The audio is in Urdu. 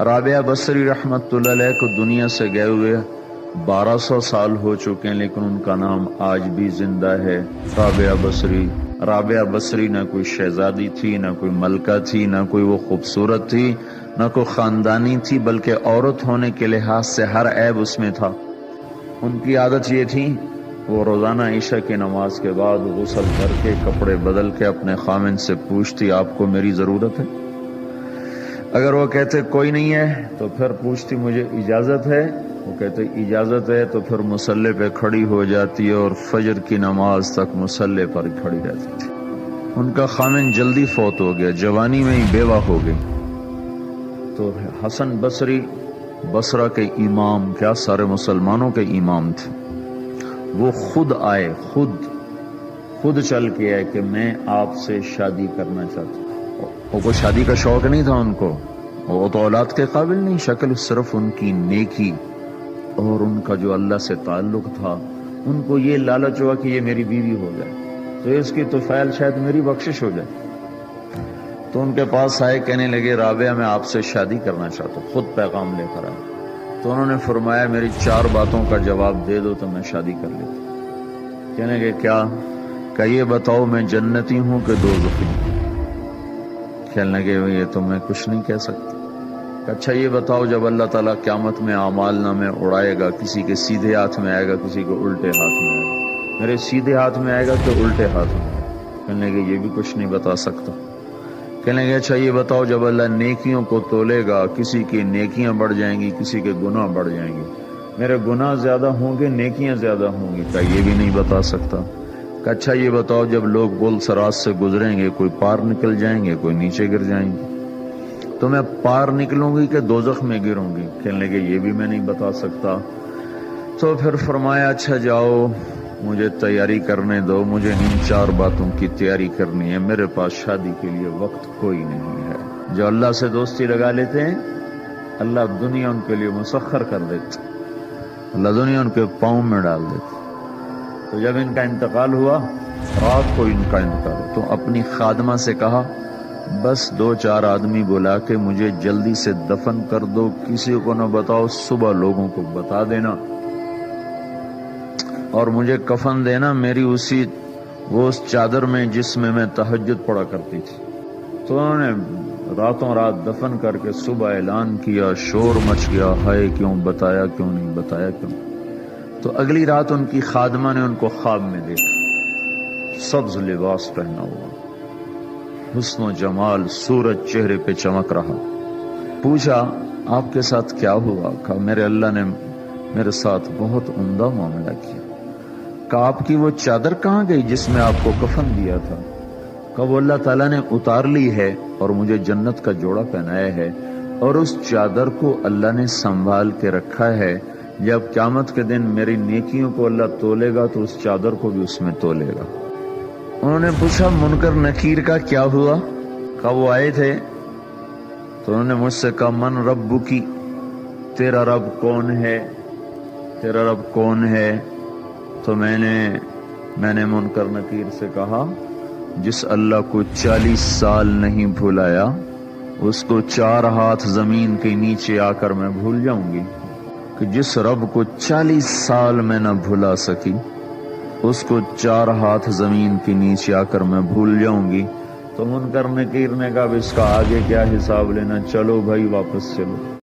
رابعہ بصری رحمت اللہ علیہ کو دنیا سے گئے ہوئے 1200 سال ہو چکے ہیں، لیکن ان کا نام آج بھی زندہ ہے، رابعہ بصری۔ رابعہ بصری نہ کوئی شہزادی تھی، نہ کوئی ملکہ تھی، نہ کوئی وہ خوبصورت تھی، نہ کوئی خاندانی تھی، بلکہ عورت ہونے کے لحاظ سے ہر عیب اس میں تھا۔ ان کی عادت یہ تھی، وہ روزانہ عشاء کی نماز کے بعد غسل کر کے کپڑے بدل کے اپنے خامن سے پوچھتی آپ کو میری ضرورت ہے؟ اگر وہ کہتے کوئی نہیں ہے تو پھر پوچھتی مجھے اجازت ہے؟ وہ کہتے اجازت ہے تو پھر مصلی پہ کھڑی ہو جاتی ہے اور فجر کی نماز تک مصلی پر کھڑی رہتی تھی۔ ان کا خامن جلدی فوت ہو گیا، جوانی میں ہی بیوہ ہو گئی، تو حسن بصری بصرہ کے امام، کیا سارے مسلمانوں کے امام تھے، وہ خود آئے، خود چل کے آئے کہ میں آپ سے شادی کرنا چاہتا ہوں۔ وہ کوئی شادی کا شوق نہیں تھا ان کو، وہ تو اولاد کے قابل نہیں، شکل صرف ان کی نیکی اور ان کا جو اللہ سے تعلق تھا، ان کو یہ لالچ ہوا کہ یہ میری بیوی ہو جائے تو اس کی طفیل شاید میری بخشش ہو جائے۔ تو ان کے پاس آئے، کہنے لگے رابعہ میں آپ سے شادی کرنا چاہتا ہوں، خود پیغام لے کر آئے۔ تو انہوں نے فرمایا میری 4 باتوں کا جواب دے دو تو میں شادی کر لیتا۔ کہنے لگے کیا؟ کہ یہ بتاؤ میں جنتی ہوں کہ دوزخی ہوں؟ کہنے لگے یہ تو میں کچھ نہیں کہہ سکتا۔ اچھا یہ بتاؤ جب اللہ تعالیٰ قیامت میں اعمال نامے اڑائے گا، کسی کے سیدھے ہاتھ میں آئے گا، کسی کو الٹے ہاتھ میں آئے گا، میرے سیدھے ہاتھ میں آئے گا کہ الٹے ہاتھ میں؟ کہنے لگے یہ بھی کچھ نہیں بتا سکتا۔ کہنے لگے اچھا یہ بتاؤ جب اللہ نیکیوں کو تولے گا، کسی کی نیکیاں بڑھ جائیں گی، کسی کے گناہ بڑھ جائیں گے، میرے گناہ زیادہ ہوں گے نیکیاں زیادہ ہوں گی؟ کہ یہ بھی نہیں بتا سکتا۔ کہ اچھا یہ بتاؤ جب لوگ بول سرات سے گزریں گے، کوئی پار نکل جائیں گے، کوئی نیچے گر جائیں گے، تو میں پار نکلوں گی کہ دوزخ میں گروں گی؟ کہنے لگے یہ بھی میں نہیں بتا سکتا۔ تو پھر فرمایا اچھا جاؤ مجھے تیاری کرنے دو، مجھے ان 4 باتوں کی تیاری کرنی ہے، میرے پاس شادی کے لیے وقت کوئی نہیں ہے۔ جو اللہ سے دوستی لگا لیتے ہیں اللہ دنیا ان کے لیے مسخر کر دیتے، اللہ دنیا ان کے پاؤں میں ڈال دیتے۔ تو جب ان کا انتقال ہوا، رات کو ان کا انتقال ہوا، تو اپنی خادمہ سے کہا بس 2-4 آدمی بلا کے مجھے جلدی سے دفن کر دو، کسی کو نہ بتاؤ، صبح لوگوں کو بتا دینا، اور مجھے کفن دینا میری وہ اس چادر میں جس میں میں تہجد پڑا کرتی تھی۔ تو انہوں نے راتوں رات دفن کر کے صبح اعلان کیا، شور مچ گیا، ہائے کیوں بتایا، کیوں نہیں بتایا، کیوں؟ تو اگلی رات ان کی خادمہ نے ان کو خواب میں دیکھا، سبز لباس پہنا ہوا، حسن و جمال، سورج چہرے پہ چمک رہا۔ پوچھا آپ کے ساتھ کیا ہوا؟ کہا میرے اللہ نے میرے ساتھ بہت عمدہ معاملہ کیا۔ کہا آپ کی وہ چادر کہاں گئی جس میں آپ کو کفن دیا تھا؟ کہا وہ اللہ تعالیٰ نے اتار لی ہے اور مجھے جنت کا جوڑا پہنایا ہے، اور اس چادر کو اللہ نے سنبھال کے رکھا ہے، جب قیامت کے دن میری نیکیوں کو اللہ تولے گا تو اس چادر کو بھی اس میں تولے گا۔ انہوں نے پوچھا منکر نکیر کا کیا ہوا؟ کہا وہ آئے تھے تو انہوں نے مجھ سے کہا من ربکی، تیرا رب کون ہے، تیرا رب کون ہے؟ تو میں نے منکر نکیر سے کہا جس اللہ کو 40 سال نہیں بھلایا اس کو 4 ہاتھ زمین کے نیچے آ کر میں بھول جاؤں گی؟ کہ جس رب کو 40 سال میں نہ بھلا سکی اس کو 4 ہاتھ زمین کے نیچے آ کر میں بھول جاؤں گی؟ تو منکر نکیر نے کہا اب اس کا آگے کیا حساب لینا، چلو بھائی واپس چلو۔